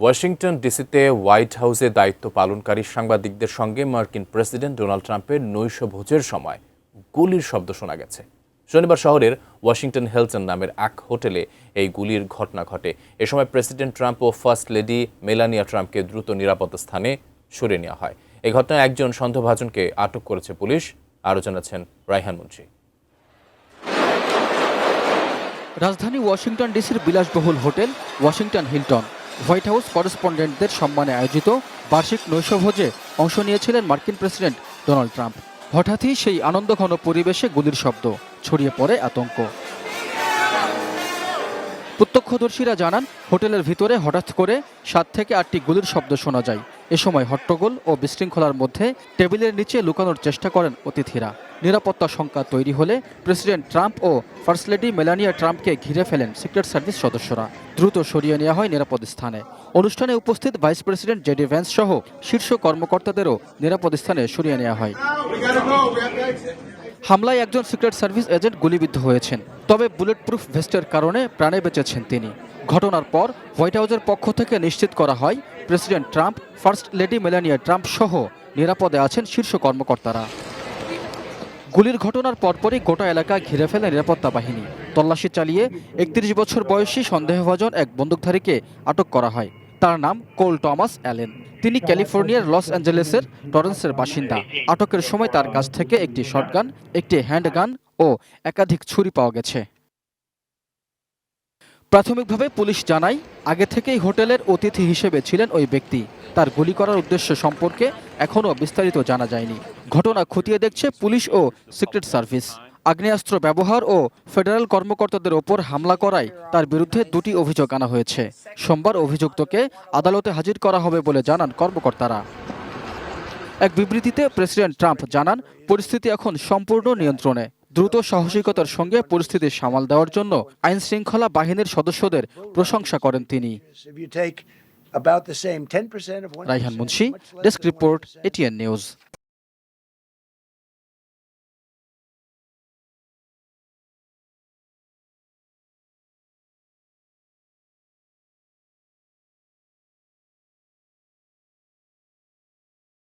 Washington ডিসিতে white হাউসে দায়িত্ব পালনকারী সাংবাদিকদের সঙ্গে মার্কিন প্রেসিডেন্ট ডোনাল্ড ট্রাম্পের নৈশভোজের সময় গুলির শব্দ শোনা গেছে। শনিবার শহরের ওয়াশিংটন হিলটন নামের এক হোটেলে এই গুলির ঘটনা ঘটে। এ সময় প্রেসিডেন্ট ট্রাম্প ও ফার্স্ট লেডি মেলানিয়া ট্রাম্পকে দ্রুত নিরাপদ স্থানে সরিয়ে নেওয়া হয়। এই ঘটনায় একজন সন্দেহভাজনকে আটক করেছে পুলিশ। আরও জানাচ্ছেন রায়হান মুন্সি। রাজধানী ওয়াশিংটন ডিসির বিলাসবহুল hotel Washington Hilton White House করেসপন্ডেন্টদের সম্মানে আয়োজিত বার্ষিক নৈশভোজে অংশ নিয়েছিলেন মার্কিন প্রেসিডেন্ট ডোনাল্ড ট্রাম্প। হঠাৎই সেই আনন্দঘন পরিবেশে গুলির শব্দ, ছড়িয়ে পড়ে আতঙ্ক। প্রত্যক্ষদর্শীরা জানান, হোটেলের ভিতরে হঠাৎ করে 7 থেকে 8টি গুলির শব্দ শোনা যায়। এ সময় হট্টগোল ও বিশৃঙ্খলার মধ্যে টেবিলের নিচে লুকানোর চেষ্টা করেন অতিথিরা। নিরাপত্তা শঙ্কা তৈরি হলে প্রেসিডেন্ট ট্রাম্প ও ফার্স্ট লেডি মেলানিয়া ট্রাম্পকে ঘিরে ফেলেন সিক্রেট সার্ভিস সদস্যরা। দ্রুত সরিয়ে নেওয়া হয় নিরাপদ স্থানে। অনুষ্ঠানে উপস্থিত ভাইস প্রেসিডেন্ট জেডি ভ্যান্স সহ শীর্ষ কর্মকর্তাদেরও নিরাপদ স্থানে সরিয়ে নেওয়া হয়। হামলায় একজন সিক্রেট সার্ভিস এজেন্ট গুলিবিদ্ধ হয়েছেন, তবে বুলেট প্রুফ ভেস্টের কারণে প্রাণে বেঁচেছেন তিনি। ঘটনার পর হোয়াইট হাউসের পক্ষ থেকে নিশ্চিত করা হয়, president Trump, first lady Melania Trump সহ নিরাপদে আছেন শীর্ষ কর্মকর্তারা। গুলির ঘটনার পরপরই গোটা এলাকা ঘিরে ফেলে নিরাপত্তা বাহিনী। তল্লাশি চালিয়ে 31 বছর বয়সী সন্দেহভাজন এক বন্দুকধারীকে আটক করা হয়। তার নাম কোল টমাস অ্যালেন। তিনি ক্যালিফোর্নিয়ার লস অ্যাঞ্জেলেসের টরেন্সের বাসিন্দা। আটকের সময় তার কাছ থেকে একটি শটগান, একটি হ্যান্ডগান ও একাধিক ছুরি পাওয়া গেছে। প্রাথমিকভাবে পুলিশ জানায়, আগে থেকেই হোটেলের অতিথি হিসেবে ছিলেন ওই ব্যক্তি। তার গুলি করার উদ্দেশ্য সম্পর্কে এখনও বিস্তারিত জানা যায়নি। ঘটনা খতিয়ে দেখছে পুলিশ ও সিক্রেট সার্ভিস। আগ্নেয়াস্ত্র ব্যবহার ও ফেডারেল কর্মকর্তাদের ওপর হামলা করায় তার বিরুদ্ধে 2টি অভিযোগ আনা হয়েছে। সোমবার অভিযুক্তকে আদালতে হাজির করা হবে বলে জানান কর্মকর্তারা। এক বিবৃতিতে প্রেসিডেন্ট ট্রাম্প জানান, পরিস্থিতি এখন সম্পূর্ণ নিয়ন্ত্রণে। দ্রুত সাহসিকতার সঙ্গে পরিস্থিতি সামাল দেওয়ার জন্য আইন শৃঙ্খলা বাহিনীর সদস্যদের প্রশংসা করেন তিনি। Raihan Munshi, desk report, ATN news.